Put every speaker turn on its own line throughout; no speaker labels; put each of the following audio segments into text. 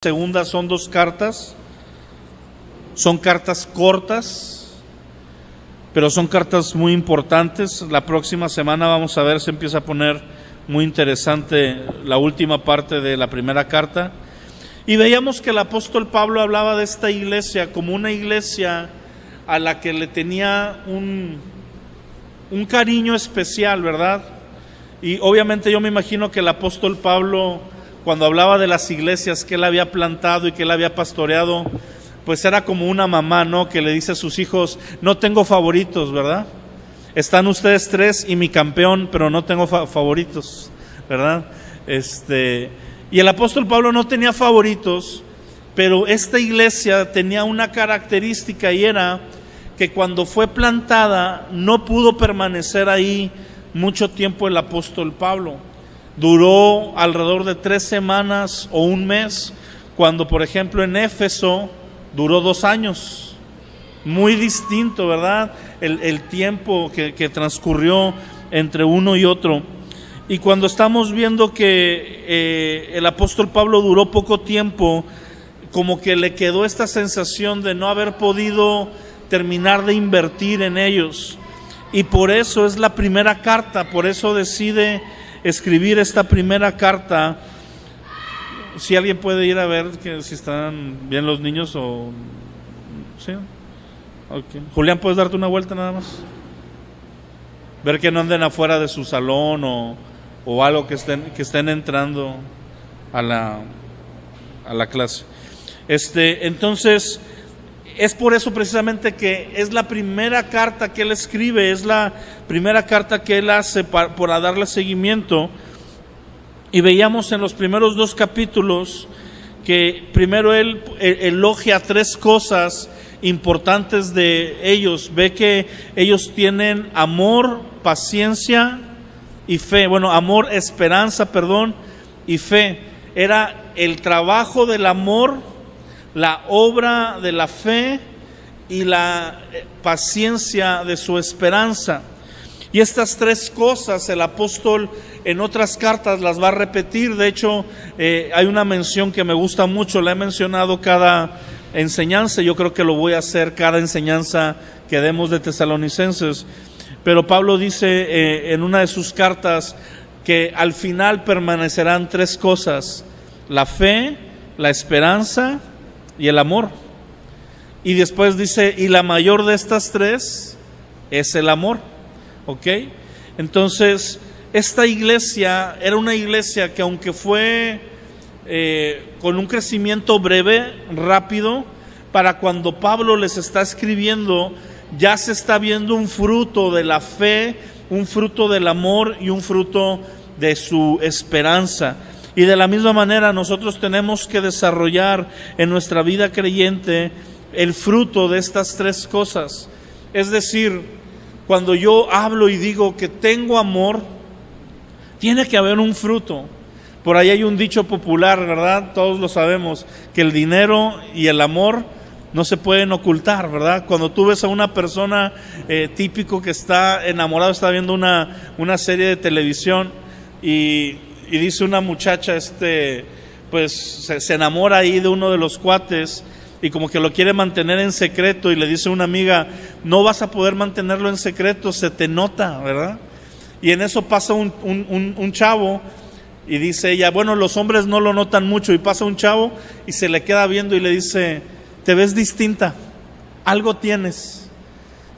Segunda son 2 cartas, son cartas cortas, pero son cartas muy importantes. La próxima semana vamos a ver, se empieza a poner muy interesante la última parte de la primera carta. Y veíamos que el apóstol Pablo hablaba de esta iglesia como una iglesia a la que le tenía un cariño especial, ¿verdad? Y obviamente yo me imagino que el apóstol Pablo, cuando hablaba de las iglesias que él había plantado y que él había pastoreado, pues era como una mamá, ¿no? Que le dice a sus hijos: no tengo favoritos, ¿verdad? Están ustedes 3 y mi campeón, pero no tengo favoritos, ¿verdad? Y el apóstol Pablo no tenía favoritos, pero esta iglesia tenía una característica, y era que cuando fue plantada no pudo permanecer ahí mucho tiempo el apóstol Pablo. Duró alrededor de 3 semanas o un mes, cuando por ejemplo en Éfeso duró 2 años. Muy distinto, ¿verdad? El tiempo que transcurrió entre uno y otro. Y cuando estamos viendo que el apóstol Pablo duró poco tiempo, como que le quedó esta sensación de no haber podido terminar de invertir en ellos. Y por eso es la primera carta, por eso decide escribir esta primera carta. Si alguien puede ir a ver que si están bien los niños o... ¿sí? Okay. Julián, ¿puedes darte una vuelta nada más? Ver que no anden afuera de su salón o algo, que estén entrando a la clase. Entonces, es por eso precisamente que es la primera carta que él escribe, es la primera carta que él hace para darle seguimiento. Y veíamos en los primeros 2 capítulos que primero él elogia 3 cosas importantes de ellos. Ve que ellos tienen amor, paciencia y fe. Bueno, amor, esperanza, y fe. Era el trabajo del amor, la obra de la fe y la paciencia de su esperanza. Y estas 3 cosas el apóstol en otras cartas las va a repetir. De hecho, hay una mención que me gusta mucho, la he mencionado cada enseñanza. Yo creo que lo voy a hacer cada enseñanza que demos de Tesalonicenses. Pero Pablo dice en una de sus cartas que al final permanecerán 3 cosas: la fe, la esperanza y el amor. Y después dice, y la mayor de estas 3 es el amor. ¿Ok? Entonces, esta iglesia era una iglesia que, aunque fue con un crecimiento breve, rápido, para cuando Pablo les está escribiendo, ya se está viendo un fruto de la fe, un fruto del amor y un fruto de su esperanza. Y de la misma manera nosotros tenemos que desarrollar en nuestra vida creyente el fruto de estas 3 cosas. Es decir, cuando yo hablo y digo que tengo amor, tiene que haber un fruto. Por ahí hay un dicho popular, ¿verdad? Todos lo sabemos, que el dinero y el amor no se pueden ocultar, ¿verdad? Cuando tú ves a una persona típico que está enamorado, está viendo una serie de televisión y dice una muchacha, pues se enamora ahí de uno de los cuates y como que lo quiere mantener en secreto, y le dice una amiga: no vas a poder mantenerlo en secreto, se te nota, ¿verdad? Y en eso pasa un chavo y dice ella: bueno, los hombres no lo notan mucho. Y pasa un chavo y se le queda viendo y le dice: te ves distinta, algo tienes.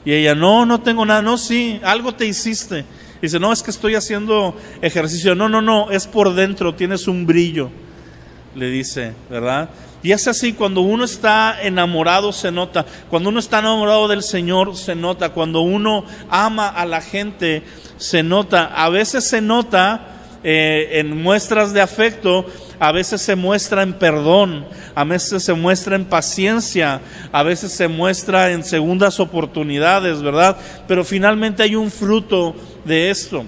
Y ella: no tengo nada. No, sí, algo te hiciste. Dice: no, es que estoy haciendo ejercicio. No, es por dentro, tienes un brillo, le dice, ¿verdad? Y es así, cuando uno está enamorado se nota, cuando uno está enamorado del Señor se nota, cuando uno ama a la gente se nota. A veces se nota en muestras de afecto, a veces se muestra en perdón, a veces se muestra en paciencia, a veces se muestra en segundas oportunidades, ¿verdad? Pero finalmente hay un fruto de esto.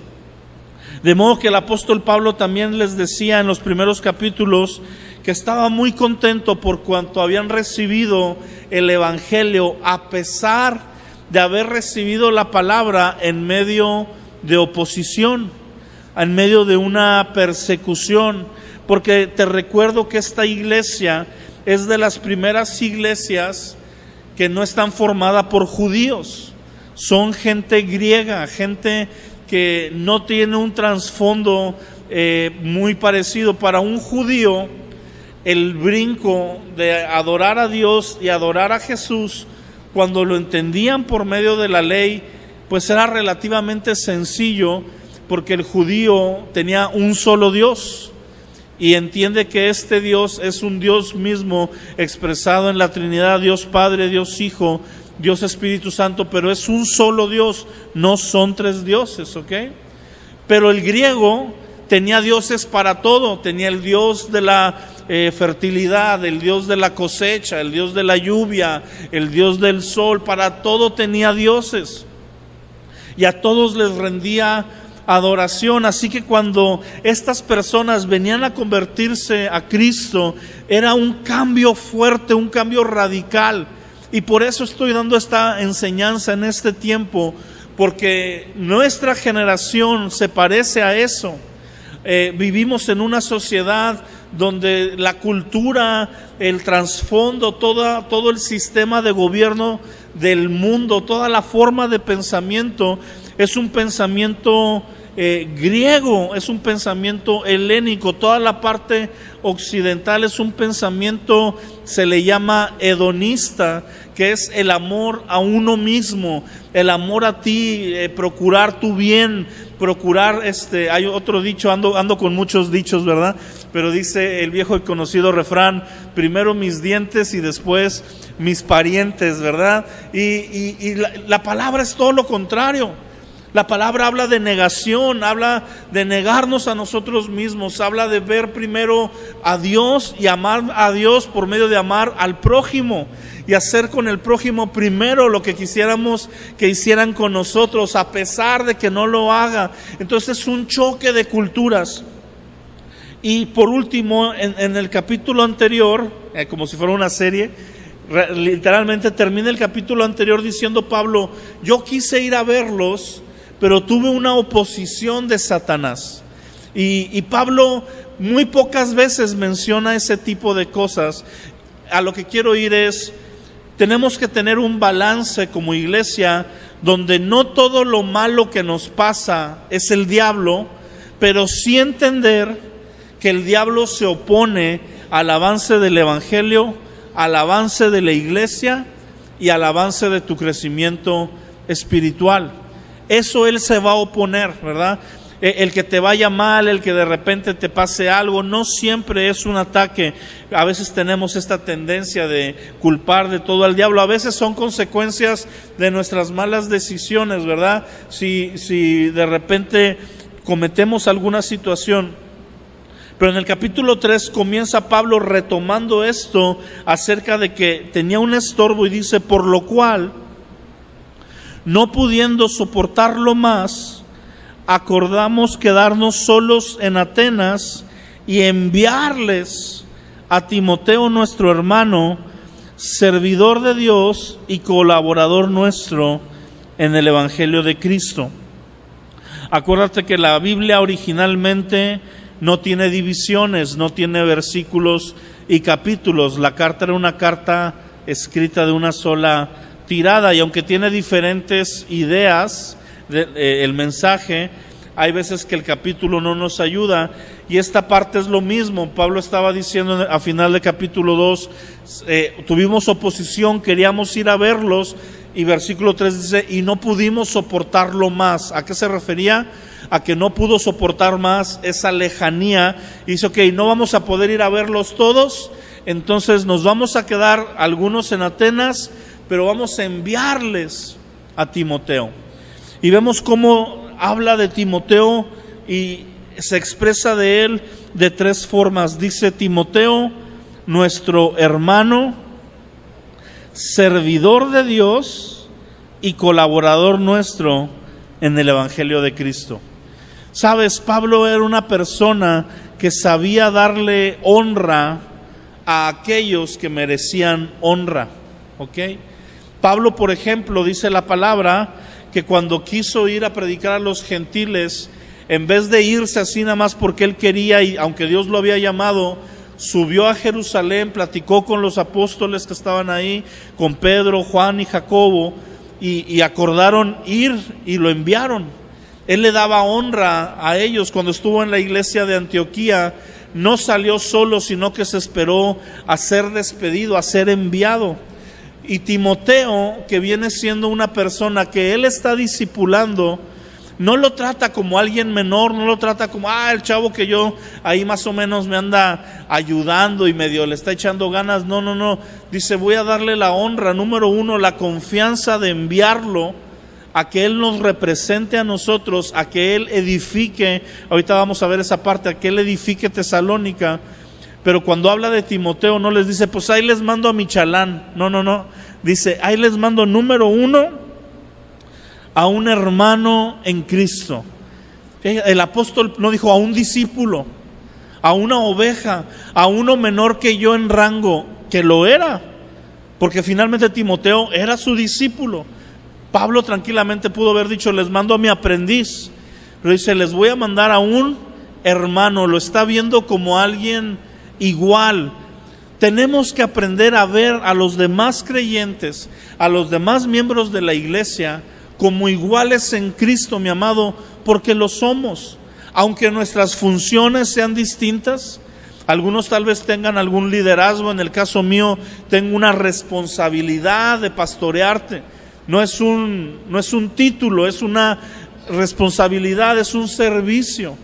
De modo que el apóstol Pablo también les decía en los primeros capítulos que estaba muy contento por cuanto habían recibido el evangelio, a pesar de haber recibido la palabra en medio de oposición, en medio de una persecución. porque te recuerdo que esta iglesia es de las primeras iglesias que no están formadas por judíos. Son gente griega, gente que no tiene un trasfondo muy parecido. Para un judío, el brinco de adorar a Dios y adorar a Jesús, cuando lo entendían por medio de la ley, pues era relativamente sencillo, porque el judío tenía un solo Dios y entiende que este Dios es un Dios mismo expresado en la Trinidad, Dios Padre, Dios Hijo, Dios Espíritu Santo, pero es un solo Dios, no son tres dioses, ¿ok? Pero el griego tenía dioses para todo, tenía el Dios de la fertilidad, el Dios de la cosecha, el Dios de la lluvia, el Dios del sol, para todo tenía dioses y a todos les rendía adoración. Así que cuando estas personas venían a convertirse a Cristo, era un cambio fuerte, un cambio radical. Y por eso estoy dando esta enseñanza en este tiempo, porque nuestra generación se parece a eso. Vivimos en una sociedad donde la cultura, el trasfondo, todo el sistema de gobierno del mundo, toda la forma de pensamiento es un pensamiento griego, es un pensamiento helénico. Toda la parte occidental es un pensamiento, se le llama hedonista, que es el amor a uno mismo, el amor a ti, procurar tu bien, procurar, hay otro dicho, ando con muchos dichos, ¿verdad? Pero dice el viejo y conocido refrán: primero mis dientes y después mis parientes, ¿verdad? Y la palabra es todo lo contrario. La palabra habla de negación, habla de negarnos a nosotros mismos, habla de ver primero a Dios y amar a Dios por medio de amar al prójimo y hacer con el prójimo primero lo que quisiéramos que hicieran con nosotros, a pesar de que no lo haga. Entonces es un choque de culturas. Y por último, en el capítulo anterior, como si fuera una serie, literalmente termina el capítulo anterior diciendo Pablo: yo quise ir a verlos, pero tuve una oposición de Satanás. Y Pablo muy pocas veces menciona ese tipo de cosas. A lo que quiero ir es, tenemos que tener un balance como iglesia, donde no todo lo malo que nos pasa es el diablo, pero sí entender que el diablo se opone al avance del evangelio, al avance de la iglesia y al avance de tu crecimiento espiritual. Eso él se va a oponer, ¿verdad? El que te vaya mal, el que de repente te pase algo, no siempre es un ataque. A veces tenemos esta tendencia de culpar de todo al diablo. A veces son consecuencias de nuestras malas decisiones, ¿verdad? Si de repente cometemos alguna situación. Pero en el capítulo 3 comienza Pablo retomando esto acerca de que tenía un estorbo y dice: por lo cual, no pudiendo soportarlo más, acordamos quedarnos solos en Atenas y enviarles a Timoteo, nuestro hermano, servidor de Dios y colaborador nuestro en el Evangelio de Cristo. Acuérdate que la Biblia originalmente no tiene divisiones, no tiene versículos y capítulos. La carta era una carta escrita de una sola tirada, y aunque tiene diferentes ideas el mensaje, hay veces que el capítulo no nos ayuda, y esta parte es lo mismo. Pablo estaba diciendo a final del capítulo 2, tuvimos oposición, queríamos ir a verlos, y versículo 3 dice: y no pudimos soportarlo más. ¿A qué se refería? A que no pudo soportar más esa lejanía, y dice: ok, no vamos a poder ir a verlos todos, entonces nos vamos a quedar algunos en Atenas, pero vamos a enviarles a Timoteo. Y vemos cómo habla de Timoteo y se expresa de él de tres formas. Dice: Timoteo, nuestro hermano, servidor de Dios y colaborador nuestro en el Evangelio de Cristo. Sabes, Pablo era una persona que sabía darle honra a aquellos que merecían honra, ¿ok? Pablo, por ejemplo, dice la palabra que cuando quiso ir a predicar a los gentiles, en vez de irse así nada más porque él quería, y aunque Dios lo había llamado, subió a Jerusalén, platicó con los apóstoles que estaban ahí, con Pedro, Juan y Jacobo, y acordaron ir y lo enviaron. Él le daba honra a ellos. Cuando estuvo en la iglesia de Antioquía, no salió solo, sino que se esperó a ser despedido, a ser enviado. Y Timoteo, que viene siendo una persona que él está discipulando, no lo trata como alguien menor, no lo trata como, el chavo que yo ahí más o menos me anda ayudando y medio le está echando ganas. No. Dice, voy a darle la honra, número uno, la confianza de enviarlo a que él nos represente a nosotros, a que él edifique, ahorita vamos a ver esa parte, a que él edifique Tesalónica. Pero cuando habla de Timoteo no les dice, pues ahí les mando a mi chalán. No. Dice, ahí les mando, número uno, a un hermano en Cristo. El apóstol no dijo a un discípulo, a una oveja, a uno menor que yo en rango, que lo era, porque finalmente Timoteo era su discípulo. Pablo tranquilamente pudo haber dicho, les mando a mi aprendiz, pero dice, les voy a mandar a un hermano. Lo está viendo como alguien igual. Tenemos que aprender a ver a los demás creyentes, a los demás miembros de la iglesia, como iguales en Cristo, mi amado, porque lo somos. Aunque nuestras funciones sean distintas, algunos tal vez tengan algún liderazgo. En el caso mío, tengo una responsabilidad de pastorearte. No es un título, es una responsabilidad, es un servicio,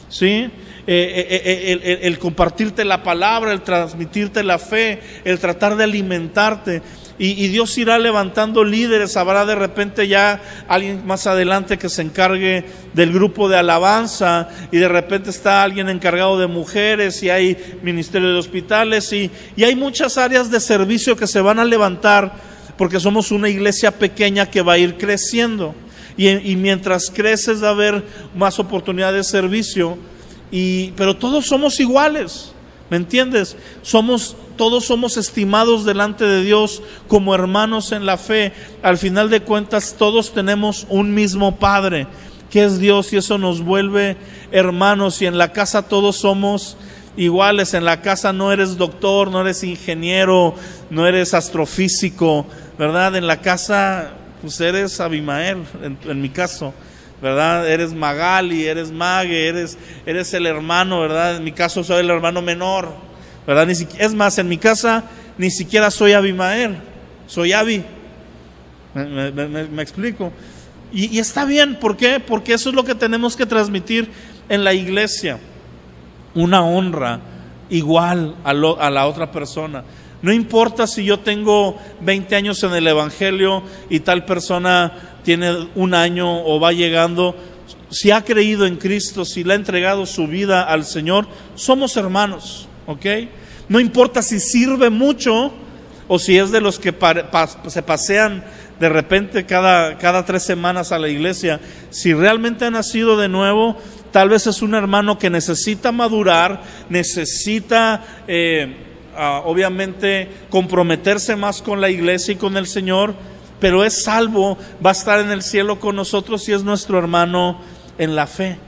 ¿sí? El compartirte la palabra, el transmitirte la fe, el tratar de alimentarte. Y Dios irá levantando líderes. Habrá de repente ya alguien más adelante que se encargue del grupo de alabanza, y de repente está alguien encargado de mujeres, y hay ministerio de hospitales, y hay muchas áreas de servicio que se van a levantar, porque somos una iglesia pequeña que va a ir creciendo, y mientras creces va a haber más oportunidades de servicio, pero todos somos iguales, ¿me entiendes? Todos somos estimados delante de Dios como hermanos en la fe. Al final de cuentas, todos tenemos un mismo Padre, que es Dios, y eso nos vuelve hermanos. Y en la casa todos somos iguales. En la casa no eres doctor, no eres ingeniero, no eres astrofísico, ¿verdad? En la casa, pues eres Abimael, en mi caso, ¿verdad? Eres Magali, eres Mague, eres el hermano, ¿verdad? En mi caso soy el hermano menor, ¿verdad? Es más, en mi casa ni siquiera soy Abimael, soy Abi. ¿Me explico? Y está bien, ¿por qué? Porque eso es lo que tenemos que transmitir en la iglesia, una honra igual a la otra persona. No importa si yo tengo 20 años en el evangelio y tal persona tiene 1 año o va llegando. Si ha creído en Cristo, si le ha entregado su vida al Señor, somos hermanos, ¿ok? No importa si sirve mucho o si es de los que se pasean de repente cada 3 semanas a la iglesia. Si realmente ha nacido de nuevo, tal vez es un hermano que necesita madurar, necesita obviamente comprometerse más con la iglesia y con el Señor, pero es salvo, va a estar en el cielo con nosotros y es nuestro hermano en la fe.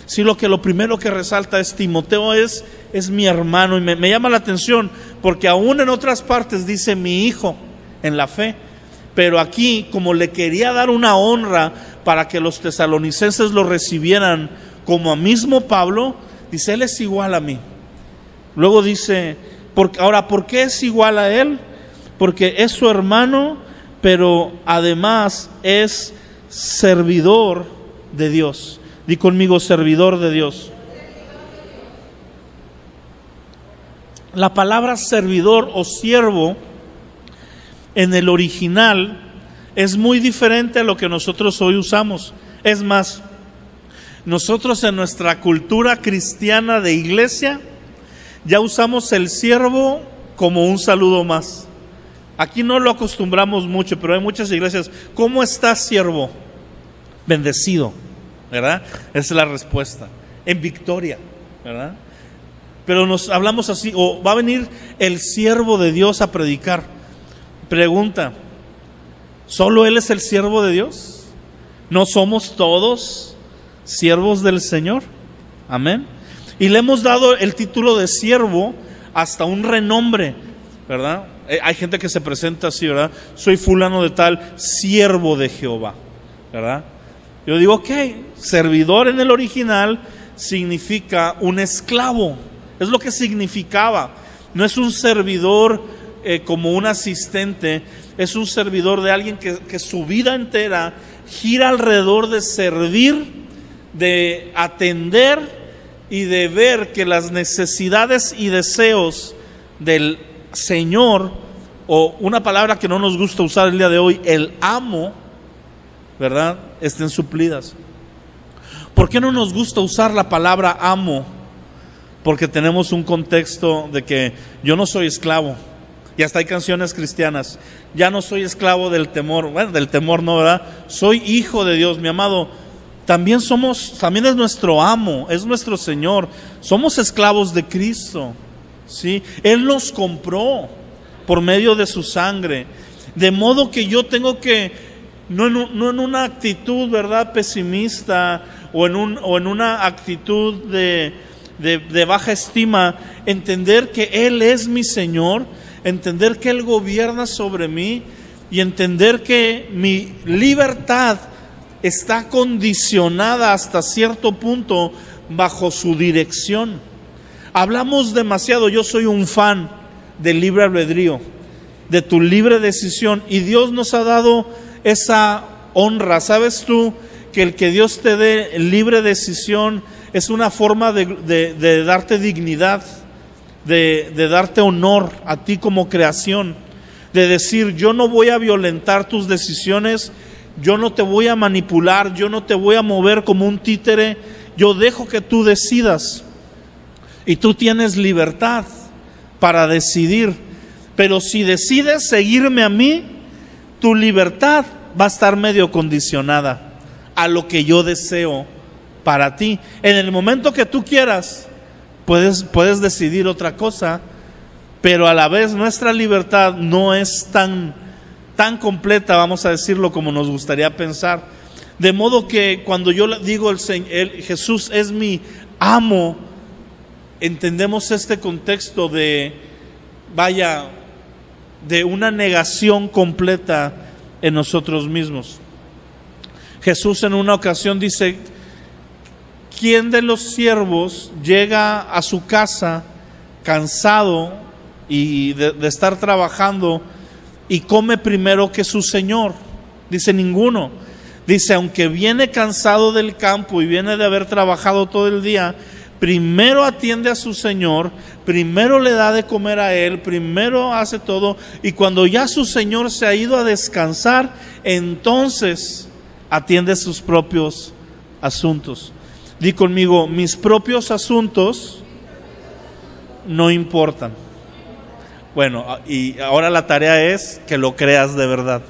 Sí, lo primero que resalta es Timoteo es mi hermano, y me llama la atención porque aún en otras partes dice mi hijo en la fe, pero aquí, como le quería dar una honra para que los tesalonicenses lo recibieran como a mismo Pablo, dice, él es igual a mí. Luego dice, ahora, ¿por qué es igual a él? Porque es su hermano, pero además es servidor de Dios. Di conmigo, servidor de Dios. La palabra servidor o siervo en el original es muy diferente a lo que nosotros hoy usamos. Es más, nosotros en nuestra cultura cristiana de iglesia ya usamos el siervo como un saludo más. Aquí no lo acostumbramos mucho, pero hay muchas iglesias. ¿Cómo estás, siervo? Bendecido, ¿verdad? Esa es la respuesta. En victoria, ¿verdad? Pero nos hablamos así, o va a venir el siervo de Dios a predicar. Pregunta, ¿solo él es el siervo de Dios? ¿No somos todos siervos del Señor. Amén. Y le hemos dado el título de siervo hasta un renombre, ¿verdad? Hay gente que se presenta así, ¿verdad? Soy fulano de tal, siervo de Jehová, ¿verdad? Yo digo, ok, servidor en el original significa un esclavo, es lo que significaba. No es un servidor como un asistente, es un servidor de alguien que su vida entera gira alrededor de servir, de atender y de ver que las necesidades y deseos del Señor, o una palabra que no nos gusta usar el día de hoy, el amo, ¿verdad?, estén suplidas. ¿Por qué no nos gusta usar la palabra amo? Porque tenemos un contexto de que yo no soy esclavo, y hasta hay canciones cristianas, ya no soy esclavo del temor. Bueno, del temor no, ¿verdad? Soy hijo de Dios, mi amado. También es nuestro amo, es nuestro Señor. Somos esclavos de Cristo, ¿sí? Él nos compró por medio de su sangre. De modo que yo tengo que, no en una actitud, ¿verdad?, pesimista, o en una actitud de baja estima, entender que Él es mi Señor, entender que Él gobierna sobre mí, y entender que mi libertad está condicionada hasta cierto punto bajo su dirección. Hablamos demasiado, yo soy un fan del libre albedrío, de tu libre decisión, y Dios nos ha dado esa honra. ¿Sabes tú que el que Dios te dé libre decisión es una forma de darte dignidad, de darte honor a ti como creación, de decir, yo no voy a violentar tus decisiones, yo no te voy a manipular, yo no te voy a mover como un títere, yo dejo que tú decidas, y tú tienes libertad para decidir. Pero si decides seguirme a mí, tu libertad va a estar medio condicionada a lo que yo deseo para ti. En el momento que tú quieras, puedes decidir otra cosa, pero a la vez nuestra libertad no es tan completa, vamos a decirlo, como nos gustaría pensar. De modo que cuando yo digo Jesús es mi amo, entendemos este contexto de una negación completa en nosotros mismos. Jesús en una ocasión dice, ¿quién de los siervos llega a su casa cansado y de estar trabajando y come primero que su señor? Dice, ninguno. Dice, aunque viene cansado del campo y viene de haber trabajado todo el día, primero atiende a su señor, primero le da de comer a él, primero hace todo, y cuando ya su señor se ha ido a descansar, entonces atiende sus propios asuntos. Di conmigo, mis propios asuntos no importan. Bueno, y ahora la tarea es que lo creas de verdad,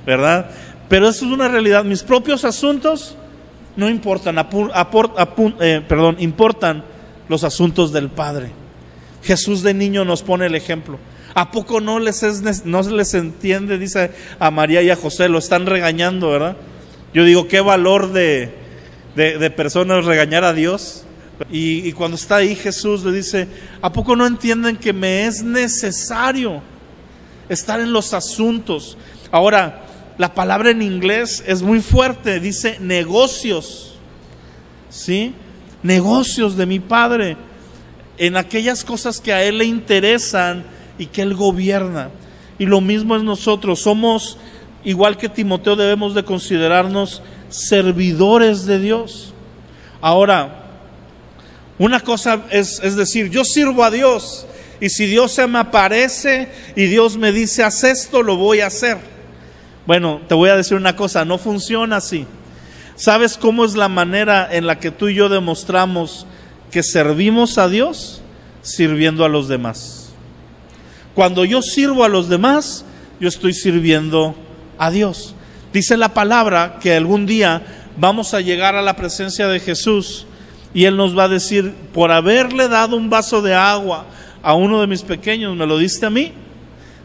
¿verdad? Pero eso es una realidad. Mis propios asuntos no importan, importan los asuntos del Padre. Jesús de niño nos pone el ejemplo. ¿A poco no les entiende? Dice a María y a José, lo están regañando, ¿verdad? Yo digo, qué valor de personas regañar a Dios. Y cuando está ahí Jesús le dice, ¿a poco no entienden que me es necesario estar en los asuntos? Ahora, la palabra en inglés es muy fuerte, dice negocios, ¿sí? Negocios de mi Padre, en aquellas cosas que a Él le interesan y que Él gobierna. Y lo mismo es nosotros, somos, igual que Timoteo, debemos de considerarnos servidores de Dios. Ahora, una cosa es decir, yo sirvo a Dios, y si Dios se me aparece y Dios me dice, haz esto, lo voy a hacer. Bueno, te voy a decir una cosa, no funciona así. ¿Sabes cómo es la manera en la que tú y yo demostramos que servimos a Dios? Sirviendo a los demás. Cuando yo sirvo a los demás, yo estoy sirviendo a Dios. Dice la palabra que algún día vamos a llegar a la presencia de Jesús y Él nos va a decir, por haberle dado un vaso de agua a uno de mis pequeños, ¿me lo diste a mí?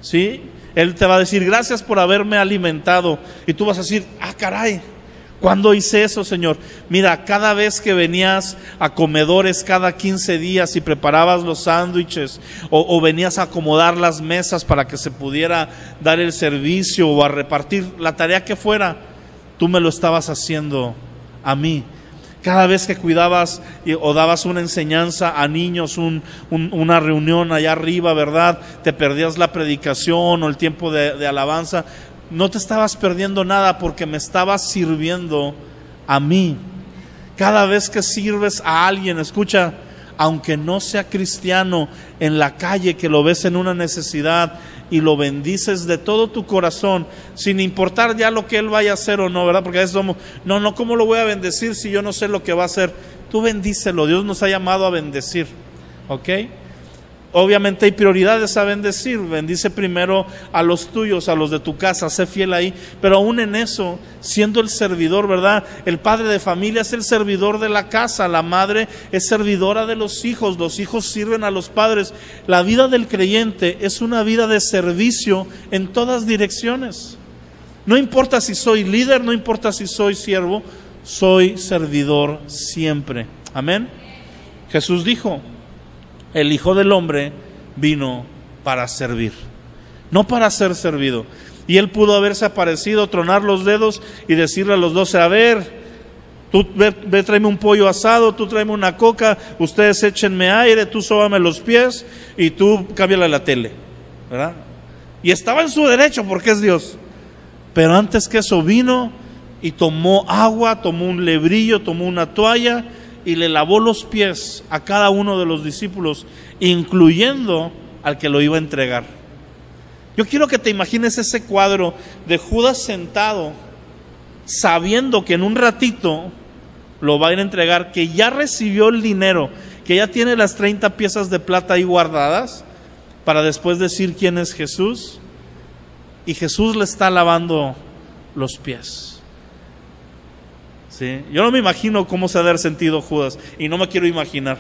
¿Sí? Él te va a decir, gracias por haberme alimentado. Y tú vas a decir, ah, caray, ¿Cuándo hice eso, Señor? Mira, cada vez que venías a comedores cada 15 días y preparabas los sándwiches o venías a acomodar las mesas para que se pudiera dar el servicio o a repartir la tarea que fuera, tú me lo estabas haciendo a mí. Cada vez que cuidabas o dabas una enseñanza a niños, una reunión allá arriba, ¿verdad? Te perdías la predicación o el tiempo de alabanza. No te estabas perdiendo nada porque me estabas sirviendo a mí. Cada vez que sirves a alguien, escucha, aunque no sea cristiano, en la calle que lo ves en una necesidad y lo bendices de todo tu corazón, sin importar ya lo que él vaya a hacer o no, ¿verdad? Porque a veces somos, no, ¿cómo lo voy a bendecir si yo no sé lo que va a hacer? Tú bendícelo, Dios nos ha llamado a bendecir, ¿ok? Obviamente hay prioridades a bendecir. Bendice primero a los tuyos, a los de tu casa, sé fiel ahí. Pero aún en eso, siendo el servidor, ¿verdad? El padre de familia es el servidor de la casa, la madre es servidora de los hijos sirven a los padres. La vida del creyente es una vida de servicio en todas direcciones. No importa si soy líder, no importa si soy siervo, soy servidor siempre. Amén. Jesús dijo: el Hijo del Hombre vino para servir, no para ser servido. Y él pudo haberse aparecido, tronar los dedos y decirle a los 12, a ver, tú ve, tráeme un pollo asado, tú tráeme una coca, ustedes échenme aire, tú sóbame los pies y tú cámbiale la tele, ¿verdad? Y estaba en su derecho porque es Dios. Pero antes que eso vino y tomó agua, tomó un lebrillo, tomó una toalla y le lavó los pies a cada uno de los discípulos, incluyendo al que lo iba a entregar. Yo quiero que te imagines ese cuadro de Judas sentado, sabiendo que en un ratito lo va a ir a entregar, que ya recibió el dinero, que ya tiene las 30 piezas de plata ahí guardadas, para después decir quién es Jesús, y Jesús le está lavando los pies. ¿Sí? Yo no me imagino cómo se ha de haber sentido Judas, y no me quiero imaginar,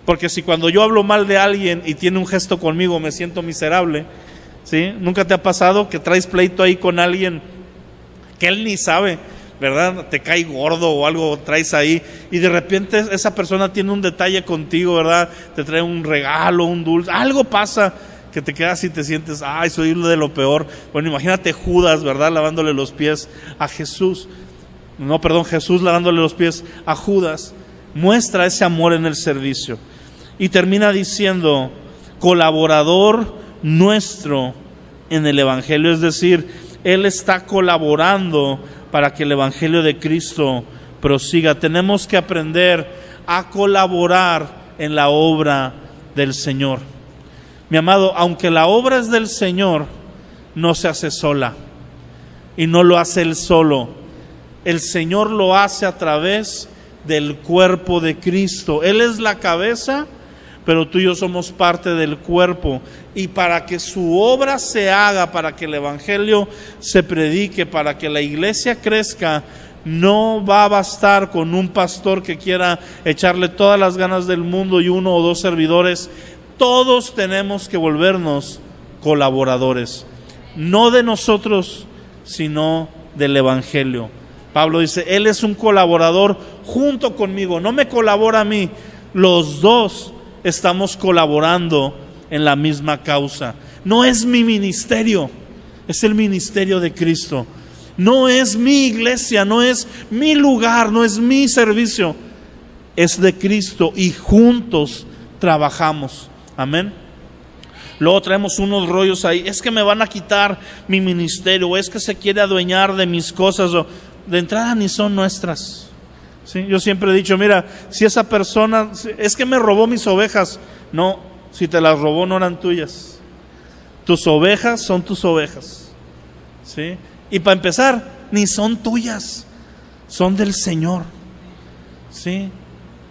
porque si cuando yo hablo mal de alguien y tiene un gesto conmigo me siento miserable, ¿sí? ¿Nunca te ha pasado que traes pleito ahí con alguien que él ni sabe, ¿verdad? Te cae gordo o algo traes ahí y de repente esa persona tiene un detalle contigo, ¿verdad? Te trae un regalo, un dulce, algo pasa que te quedas y te sientes, ay, soy de lo peor. Bueno, imagínate Judas, ¿verdad? Lavándole los pies a Jesús. Jesús lavándole los pies a Judas. Muestra ese amor en el servicio. Y termina diciendo, colaborador nuestro en el Evangelio. Es decir, Él está colaborando para que el Evangelio de Cristo prosiga. Tenemos que aprender a colaborar en la obra del Señor. Mi amado, aunque la obra es del Señor, no se hace sola. Y no lo hace Él solo. El Señor lo hace a través del cuerpo de Cristo. Él es la cabeza, pero tú y yo somos parte del cuerpo. Y para que su obra se haga, para que el Evangelio se predique, para que la iglesia crezca, no va a bastar con un pastor que quiera echarle todas las ganas del mundo y 1 o 2 servidores. Todos tenemos que volvernos colaboradores, no de nosotros, sino del Evangelio. Pablo dice, Él es un colaborador junto conmigo, no me colabora a mí, los dos estamos colaborando en la misma causa. No es mi ministerio, es el ministerio de Cristo. No es mi iglesia, no es mi lugar, no es mi servicio, es de Cristo y juntos trabajamos. Amén. Luego traemos unos rollos ahí, es que me van a quitar mi ministerio, o es que se quiere adueñar de mis cosas, o de entrada ni son nuestras. ¿Sí? Yo siempre he dicho, mira, si esa persona, es que me robó mis ovejas, no, si te las robó no eran tuyas. Tus ovejas son tus ovejas. ¿Sí? Y para empezar, ni son tuyas, son del Señor. ¿Sí?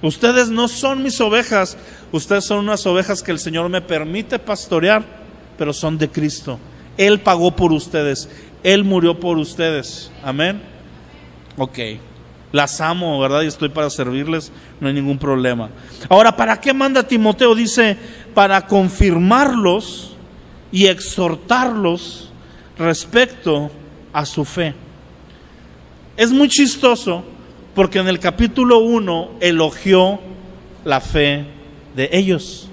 Ustedes no son mis ovejas, ustedes son unas ovejas que el Señor me permite pastorear, pero son de Cristo. Él pagó por ustedes, Él murió por ustedes. Amén. Ok, las amo, ¿verdad? Y estoy para servirles, no hay ningún problema. Ahora, ¿para qué manda Timoteo? Dice, para confirmarlos y exhortarlos respecto a su fe. Es muy chistoso porque en el capítulo 1 elogió la fe de ellos.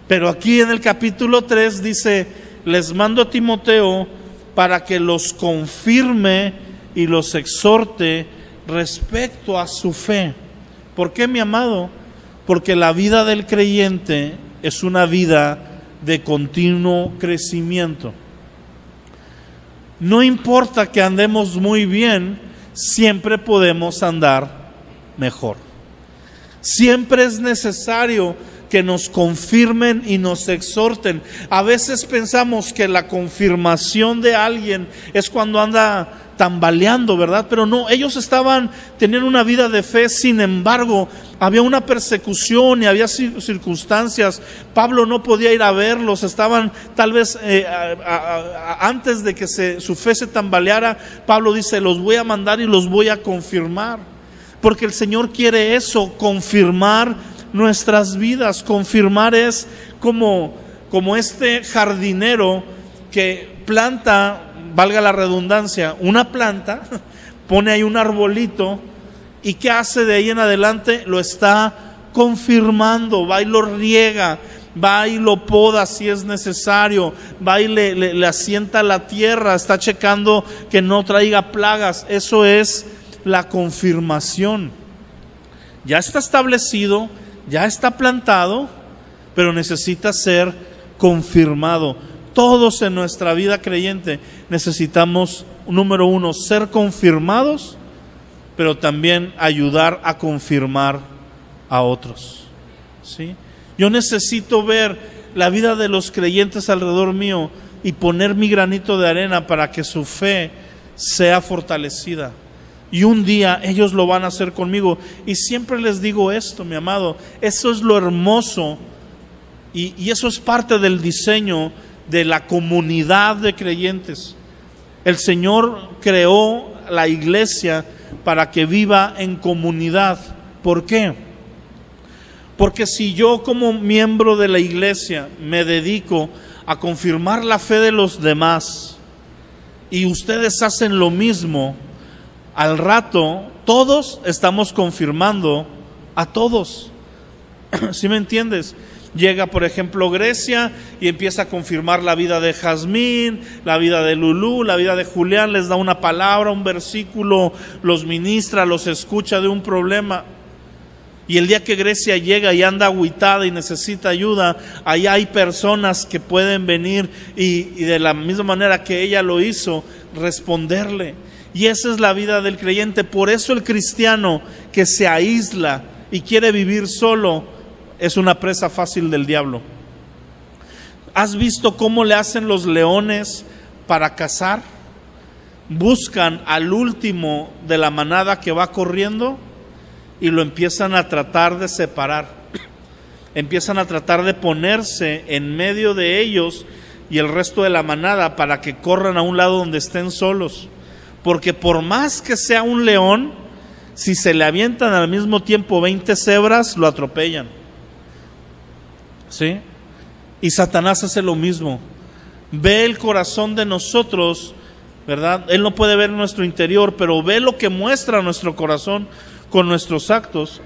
Pero aquí en el capítulo 3 dice: les mando a Timoteo para que los confirme y los exhorte respecto a su fe. ¿Por qué, mi amado? Porque la vida del creyente es una vida de continuo crecimiento. No importa que andemos muy bien, siempre podemos andar mejor. Siempre es necesario que nos confirmen y nos exhorten. A veces pensamos que la confirmación de alguien es cuando anda tambaleando, ¿verdad? Pero no, ellos tenían una vida de fe. Sin embargo, había una persecución y había circunstancias. Pablo no podía ir a verlos, estaban tal vez antes de que su fe se tambaleara. Pablo dice: los voy a mandar y los voy a confirmar, porque el Señor quiere eso, confirmar nuestras vidas. Confirmar es como este jardinero que planta, valga la redundancia, una planta, pone ahí un arbolito, y ¿qué hace de ahí en adelante? Lo está confirmando, va y lo riega, va y lo poda si es necesario, va y le asienta la tierra, está checando que no traiga plagas. Eso es la confirmación. Ya está establecido, ya está plantado, pero necesita ser confirmado. Todos en nuestra vida creyente necesitamos, número uno, ser confirmados, pero también ayudar a confirmar a otros, ¿sí? Yo necesito ver la vida de los creyentes alrededor mío y poner mi granito de arena para que su fe sea fortalecida. Y un día ellos lo van a hacer conmigo. Y siempre les digo esto, mi amado, eso es lo hermoso y eso es parte del diseño de la comunidad de creyentes. El Señor creó la iglesia para que viva en comunidad. ¿Por qué? Porque si yo como miembro de la iglesia me dedico a confirmar la fe de los demás y ustedes hacen lo mismo, al rato todos estamos confirmando a todos. ¿Sí me entiendes? Llega, por ejemplo, Grecia y empieza a confirmar la vida de Jazmín, la vida de Lulú, la vida de Julián, les da una palabra, un versículo, los ministra, los escucha de un problema. Y el día que Grecia llega y anda agüitada y necesita ayuda, allá hay personas que pueden venir y de la misma manera que ella lo hizo, responderle. Y esa es la vida del creyente. Por eso el cristiano que se aísla y quiere vivir solo es una presa fácil del diablo. ¿Has visto cómo le hacen los leones para cazar? Buscan al último de la manada que va corriendo y lo empiezan a tratar de separar. Empiezan a tratar de ponerse en medio de ellos y el resto de la manada para que corran a un lado donde estén solos. Porque por más que sea un león, si se le avientan al mismo tiempo 20 cebras, lo atropellan. ¿Sí? Y Satanás hace lo mismo. Ve el corazón de nosotros, ¿verdad? Él no puede ver nuestro interior, pero ve lo que muestra nuestro corazón con nuestros actos.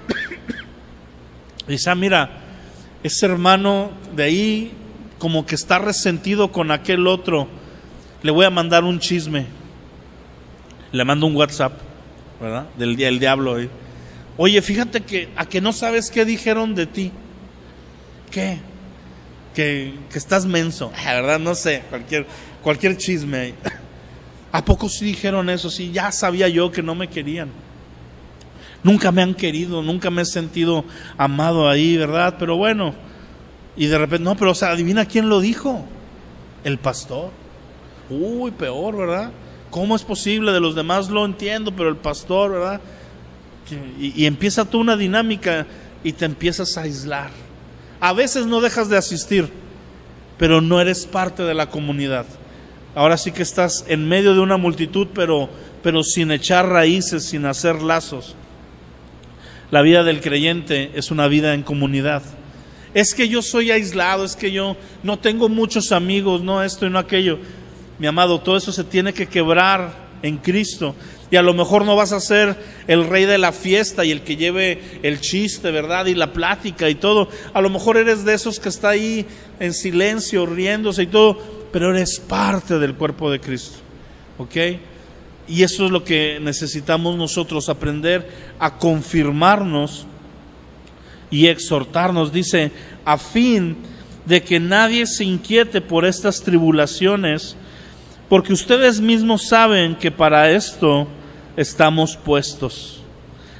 Y dice: mira, ese hermano de ahí como que está resentido con aquel otro, le voy a mandar un chisme. Le mando un WhatsApp, ¿verdad? Del diablo ahí. Oye, fíjate a que no sabes qué dijeron de ti. ¿Qué? Que estás menso, ¿verdad? No sé, cualquier chisme ahí. ¿A poco sí dijeron eso? Sí, ya sabía yo que no me querían. Nunca me han querido, nunca me he sentido amado ahí, ¿verdad? Pero bueno, y de repente, no, pero o sea, adivina quién lo dijo. El pastor. Uy, peor, ¿verdad? ¿Cómo es posible? De los demás lo entiendo, pero el pastor, ¿verdad? Y empieza tú una dinámica y te empiezas a aislar. A veces no dejas de asistir, pero no eres parte de la comunidad. Ahora sí que estás en medio de una multitud, pero sin echar raíces, sin hacer lazos. La vida del creyente es una vida en comunidad. Es que yo soy aislado, es que yo no tengo muchos amigos, no esto y no aquello. Mi amado, todo eso se tiene que quebrar en Cristo. Y a lo mejor no vas a ser el rey de la fiesta y el que lleve el chiste, ¿verdad? Y la plática y todo. A lo mejor eres de esos que está ahí en silencio, riéndose y todo, pero eres parte del cuerpo de Cristo, ¿ok? Y eso es lo que necesitamos nosotros, aprender a confirmarnos y exhortarnos. Dice, a fin de que nadie se inquiete por estas tribulaciones, porque ustedes mismos saben que para esto estamos puestos.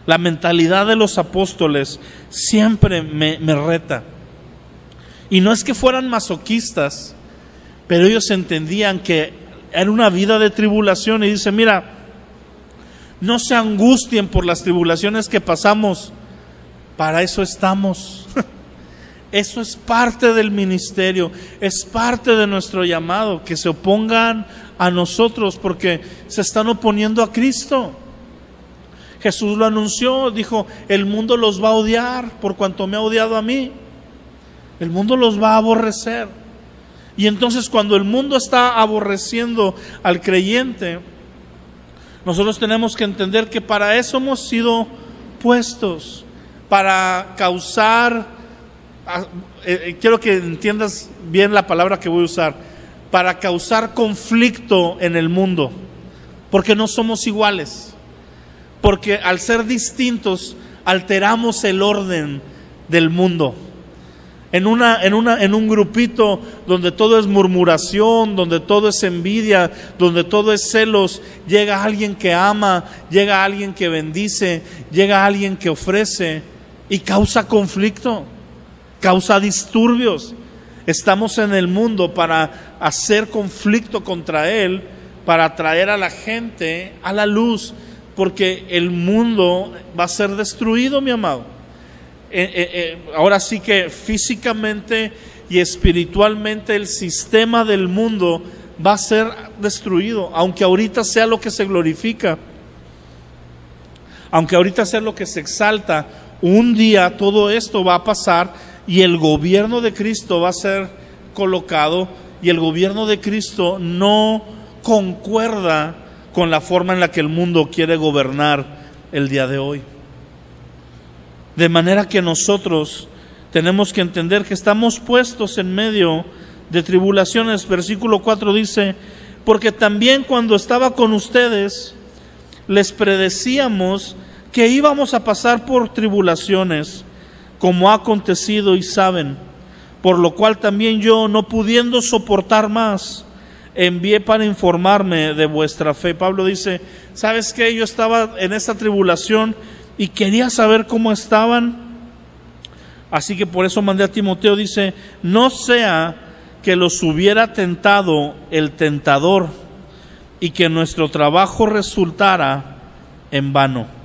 La mentalidad de los apóstoles siempre me reta. Y no es que fueran masoquistas, pero ellos entendían que era una vida de tribulación. Y dice, mira, no se angustien por las tribulaciones que pasamos, para eso estamos. Eso es parte del ministerio, es parte de nuestro llamado, que se opongan a nosotros porque se están oponiendo a Cristo. Jesús lo anunció, dijo, el mundo los va a odiar por cuanto me ha odiado a mí. El mundo los va a aborrecer. Y entonces cuando el mundo está aborreciendo al creyente, nosotros tenemos que entender que para eso hemos sido puestos, para causar... quiero que entiendas bien la palabra que voy a usar, para causar conflicto en el mundo, porque no somos iguales, porque al ser distintos alteramos el orden del mundo. En un grupito donde todo es murmuración, donde todo es envidia, donde todo es celos, llega alguien que ama, llega alguien que bendice, llega alguien que ofrece y causa conflicto, causa disturbios. Estamos en el mundo para hacer conflicto contra él, para atraer a la gente a la luz, porque el mundo va a ser destruido, mi amado. Ahora sí que físicamente y espiritualmente el sistema del mundo va a ser destruido, aunque ahorita sea lo que se glorifica, aunque ahorita sea lo que se exalta. Un día todo esto va a pasar y el gobierno de Cristo va a ser colocado, y el gobierno de Cristo no concuerda con la forma en la que el mundo quiere gobernar el día de hoy. De manera que nosotros tenemos que entender que estamos puestos en medio de tribulaciones. Versículo 4 dice, porque también cuando estaba con ustedes les predecíamos que íbamos a pasar por tribulaciones, como ha acontecido y saben, por lo cual también yo, no pudiendo soportar más, envié para informarme de vuestra fe. Pablo dice, ¿sabes qué? Yo estaba en esta tribulación y quería saber cómo estaban, así que por eso mandé a Timoteo. Dice, no sea que los hubiera tentado el tentador y que nuestro trabajo resultara en vano.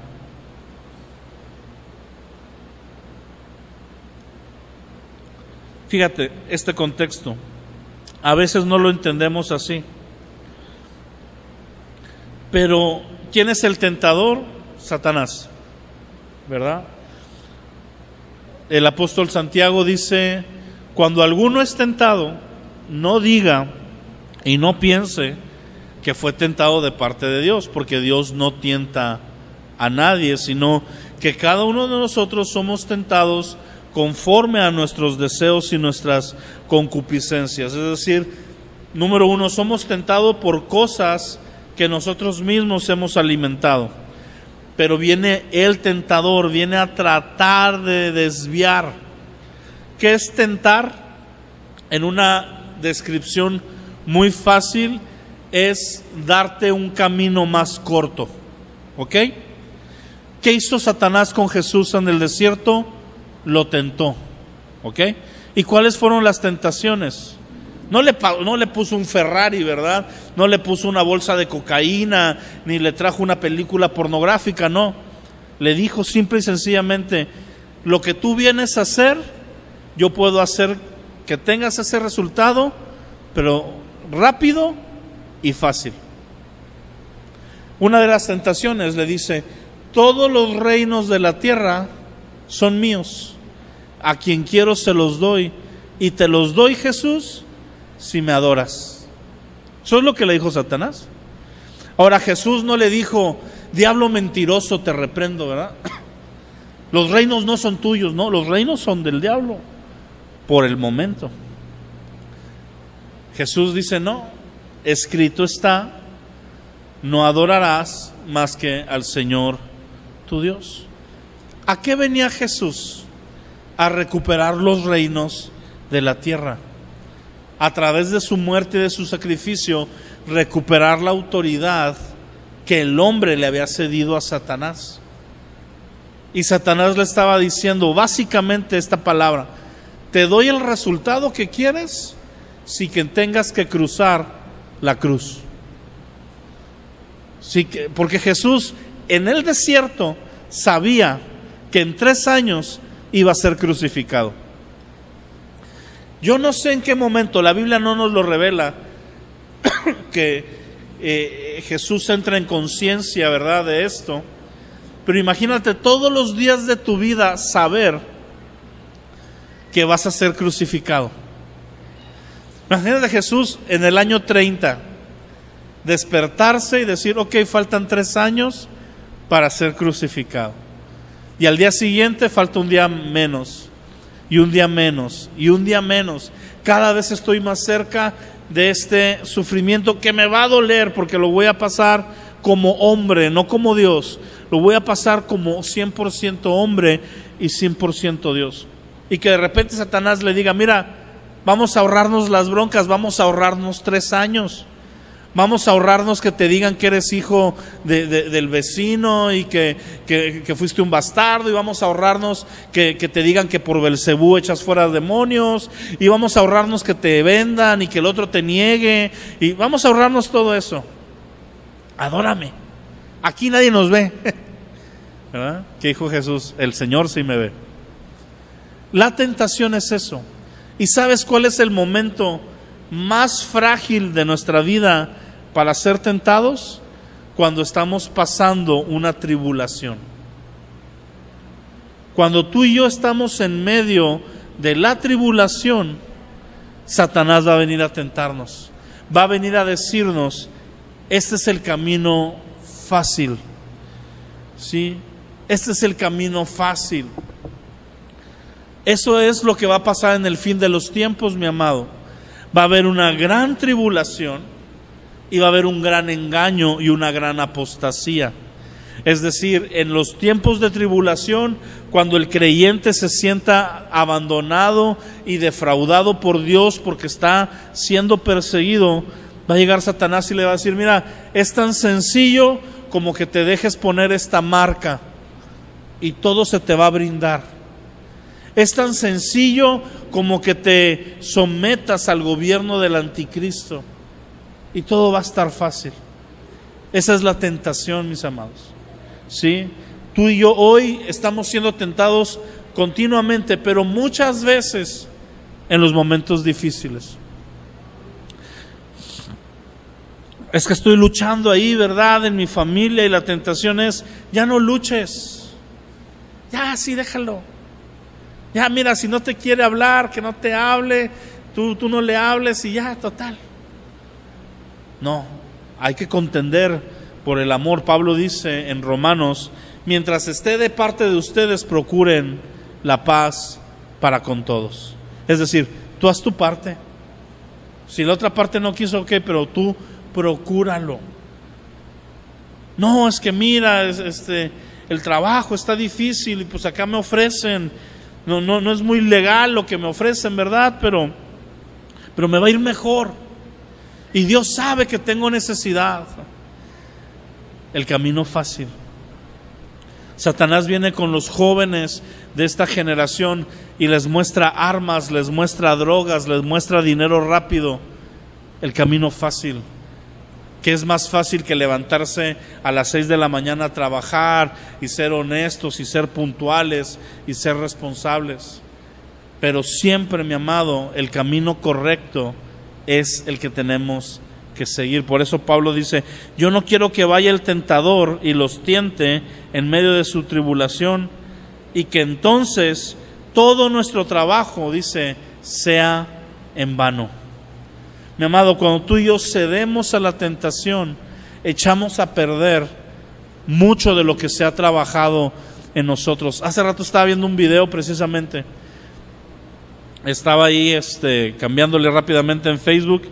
Fíjate, este contexto, a veces no lo entendemos así. Pero, ¿quién es el tentador? Satanás, ¿verdad? El apóstol Santiago dice, cuando alguno es tentado, no diga y no piense que fue tentado de parte de Dios, porque Dios no tienta a nadie, sino que cada uno de nosotros somos tentados conforme a nuestros deseos y nuestras concupiscencias. Es decir, número uno, somos tentados por cosas que nosotros mismos hemos alimentado. Pero viene el tentador, viene a tratar de desviar. ¿Qué es tentar? En una descripción muy fácil, es darte un camino más corto. ¿Ok? ¿Qué hizo Satanás con Jesús en el desierto? Lo tentó. ¿Ok? ¿Y cuáles fueron las tentaciones? No le puso un Ferrari, ¿verdad? No le puso una bolsa de cocaína, ni le trajo una película pornográfica, no. Le dijo simple y sencillamente, lo que tú vienes a hacer, yo puedo hacer que tengas ese resultado, pero rápido y fácil. Una de las tentaciones le dice, todos los reinos de la tierra son míos, a quien quiero se los doy, y te los doy, Jesús, si me adoras. Eso es lo que le dijo Satanás. Ahora Jesús no le dijo, diablo mentiroso, te reprendo, ¿verdad? Los reinos no son tuyos, no, los reinos son del diablo, por el momento. Jesús dice, no, escrito está, no adorarás más que al Señor tu Dios. ¿A qué venía Jesús? A recuperar los reinos de la tierra. A través de su muerte y de su sacrificio, recuperar la autoridad que el hombre le había cedido a Satanás. Y Satanás le estaba diciendo básicamente esta palabra: te doy el resultado que quieres sin que tengas que cruzar la cruz. Sí, porque Jesús en el desierto sabía que en 3 años iba a ser crucificado. Yo no sé en qué momento, la Biblia no nos lo revela, que Jesús entra en conciencia, ¿verdad?, de esto. Pero imagínate todos los días de tu vida saber que vas a ser crucificado. Imagínate a Jesús en el año 30 despertarse y decir, ok, faltan 3 años para ser crucificado. Y al día siguiente falta un día menos, y un día menos, y un día menos. Cada vez estoy más cerca de este sufrimiento que me va a doler, porque lo voy a pasar como hombre, no como Dios. Lo voy a pasar como 100% hombre y 100% Dios. Y que de repente Satanás le diga, mira, vamos a ahorrarnos las broncas, vamos a ahorrarnos 3 años. Vamos a ahorrarnos que te digan que eres hijo del vecino y que fuiste un bastardo, y vamos a ahorrarnos que te digan que por Belcebú echas fuera demonios, y vamos a ahorrarnos que te vendan y que el otro te niegue, y vamos a ahorrarnos todo eso. Adórame, aquí nadie nos ve. ¿Verdad? ¿Qué dijo Jesús? El Señor sí me ve. La tentación es eso. ¿Y sabes cuál es el momento más frágil de nuestra vida para ser tentados? Cuando estamos pasando una tribulación. Cuando tú y yo estamos en medio de la tribulación, Satanás va a venir a tentarnos. Va a venir a decirnos, este es el camino fácil. ¿Sí? Este es el camino fácil. Eso es lo que va a pasar en el fin de los tiempos, mi amado. Va a haber una gran tribulación y va a haber un gran engaño y una gran apostasía. Es decir, en los tiempos de tribulación, cuando el creyente se sienta abandonado y defraudado por Dios porque está siendo perseguido, va a llegar Satanás y le va a decir, mira, es tan sencillo como que te dejes poner esta marca y todo se te va a brindar. Es tan sencillo como que te sometas al gobierno del anticristo y todo va a estar fácil. Esa es la tentación, mis amados. ¿Sí? Tú y yo hoy estamos siendo tentados continuamente, pero muchas veces en los momentos difíciles. Es que estoy luchando ahí, ¿verdad?, en mi familia, y la tentación es, ya no luches. Ya, sí, déjalo. Ya, mira, si no te quiere hablar, que no te hable, tú no le hables y ya, total. No, hay que contender por el amor. Pablo dice en Romanos, mientras esté de parte de ustedes, procuren la paz para con todos. Es decir, tú haz tu parte. Si la otra parte no quiso, ok, pero tú procúralo. No, es que mira, el trabajo está difícil y pues acá me ofrecen. No es muy legal lo que me ofrecen, ¿verdad? Pero me va a ir mejor. Y Dios sabe que tengo necesidad. El camino fácil. Satanás viene con los jóvenes de esta generación y les muestra armas, les muestra drogas, les muestra dinero rápido. El camino fácil. Que es más fácil que levantarse a las 6 de la mañana a trabajar y ser honestos y ser puntuales y ser responsables. Pero siempre, mi amado, el camino correcto es el que tenemos que seguir. Por eso Pablo dice, yo no quiero que vaya el tentador y los tiente en medio de su tribulación y que entonces todo nuestro trabajo, dice, sea en vano. Mi amado, cuando tú y yo cedemos a la tentación, echamos a perder mucho de lo que se ha trabajado en nosotros. Hace rato estaba viendo un video precisamente. Estaba ahí cambiándole rápidamente en Facebook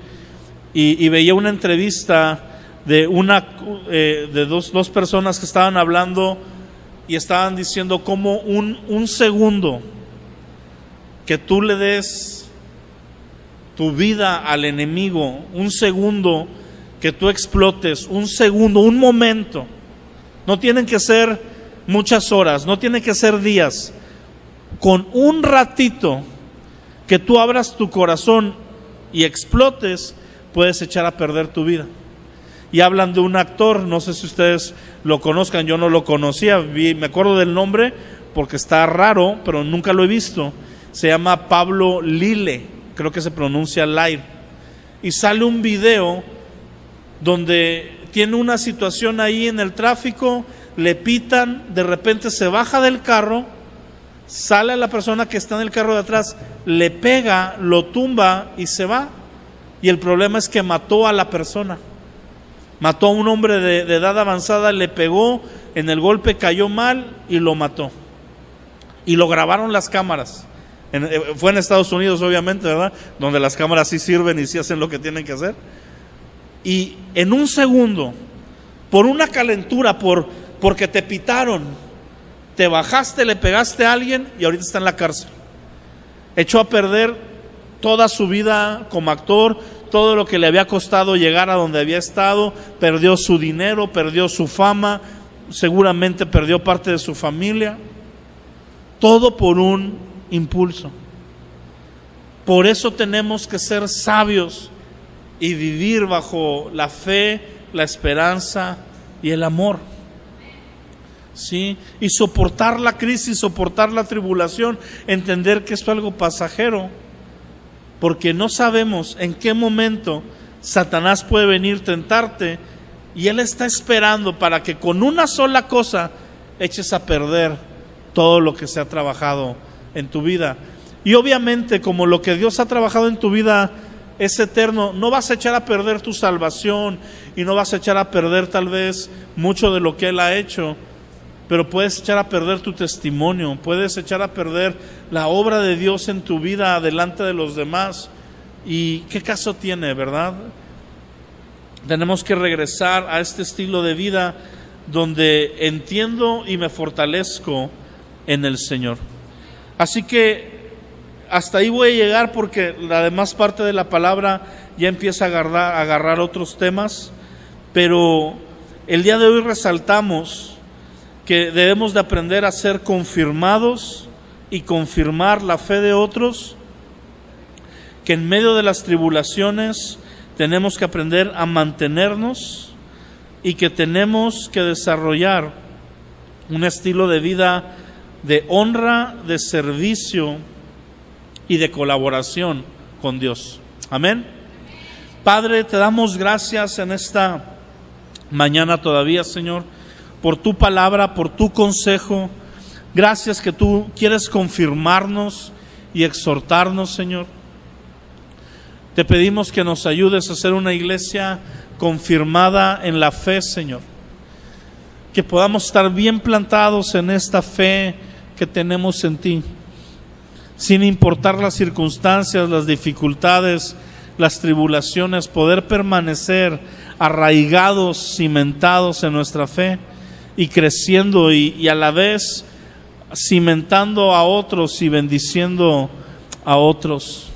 y veía una entrevista de dos personas que estaban hablando y estaban diciendo cómo un segundo que tú le des tu vida al enemigo, un segundo que tú explotes, un segundo, un momento, no tienen que ser muchas horas, no tienen que ser días, con un ratito que tú abras tu corazón y explotes, puedes echar a perder tu vida. Y hablan de un actor, no sé si ustedes lo conozcan, yo no lo conocía, me acuerdo del nombre porque está raro, pero nunca lo he visto. Se llama Pablo Lyle, creo que se pronuncia Lyle. Y sale un video donde tiene una situación ahí en el tráfico, le pitan, de repente se baja del carro, sale la persona que está en el carro de atrás, le pega, lo tumba y se va. Y el problema es que mató a la persona. Mató a un hombre de edad avanzada, le pegó, en el golpe cayó mal y lo mató. Y lo grabaron las cámaras. Fue en Estados Unidos, obviamente, ¿verdad? Donde las cámaras sí sirven y sí hacen lo que tienen que hacer. Y en un segundo, por una calentura, porque te pitaron, te bajaste, le pegaste a alguien y ahorita está en la cárcel. Echó a perder toda su vida como actor, todo lo que le había costado llegar a donde había estado, perdió su dinero, perdió su fama, seguramente perdió parte de su familia, todo por un impulso. Por eso tenemos que ser sabios y vivir bajo la fe, la esperanza y el amor. ¿Sí? Y soportar la crisis, soportar la tribulación, entender que esto es algo pasajero, porque no sabemos en qué momento Satanás puede venir a tentarte y él está esperando para que con una sola cosa eches a perder todo lo que se ha trabajado en tu vida. Y obviamente, como lo que Dios ha trabajado en tu vida es eterno, no vas a echar a perder tu salvación y no vas a echar a perder tal vez mucho de lo que Él ha hecho, pero puedes echar a perder tu testimonio, puedes echar a perder la obra de Dios en tu vida delante de los demás. ¿Y qué caso tiene, verdad? Tenemos que regresar a este estilo de vida donde entiendo y me fortalezco en el Señor. Así que hasta ahí voy a llegar, porque la demás parte de la palabra ya empieza a agarrar otros temas, pero el día de hoy resaltamos que debemos de aprender a ser confirmados y confirmar la fe de otros, que en medio de las tribulaciones tenemos que aprender a mantenernos y que tenemos que desarrollar un estilo de vida de honra, de servicio y de colaboración con Dios. Amén. Padre, te damos gracias en esta mañana todavía, Señor, por tu palabra, por tu consejo. Gracias que tú quieres confirmarnos y exhortarnos, Señor. Te pedimos que nos ayudes a ser una iglesia confirmada en la fe, Señor. Que podamos estar bien plantados en esta fe que tenemos en ti, sin importar las circunstancias, las dificultades, las tribulaciones, poder permanecer arraigados, cimentados en nuestra fe y creciendo y a la vez cimentando a otros y bendiciendo a otros.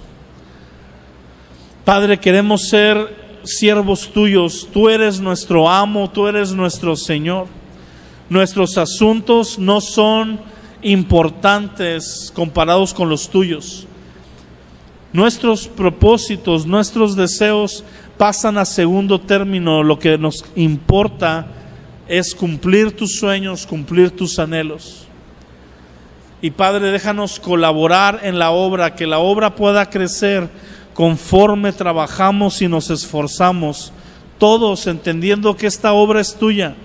Padre, queremos ser siervos tuyos. Tú eres nuestro amo, tú eres nuestro Señor. Nuestros asuntos no son importantes comparados con los tuyos. Nuestros propósitos, nuestros deseos pasan a segundo término. Lo que nos importa es cumplir tus sueños, cumplir tus anhelos. Y Padre, déjanos colaborar en la obra, que la obra pueda crecer conforme trabajamos y nos esforzamos, todos entendiendo que esta obra es tuya,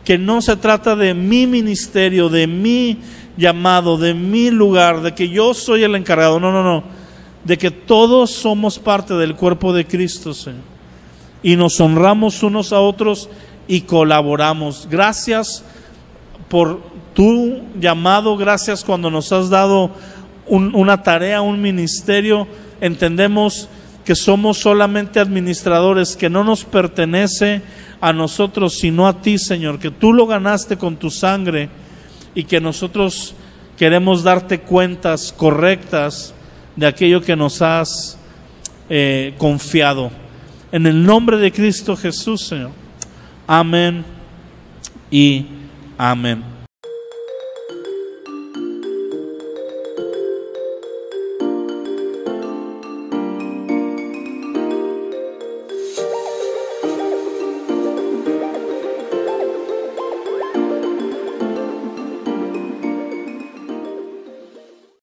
que no se trata de mi ministerio, de mi llamado, de mi lugar, de que yo soy el encargado, no, de que todos somos parte del cuerpo de Cristo, Señor, y nos honramos unos a otros y colaboramos. Gracias por tu llamado, gracias cuando nos has dado una tarea, un ministerio. Entendemos que somos solamente administradores, que no nos pertenece a nosotros sino a ti, Señor, que tú lo ganaste con tu sangre y que nosotros queremos darte cuentas correctas de aquello que nos has confiado. En el nombre de Cristo Jesús, Señor. Amén y amén.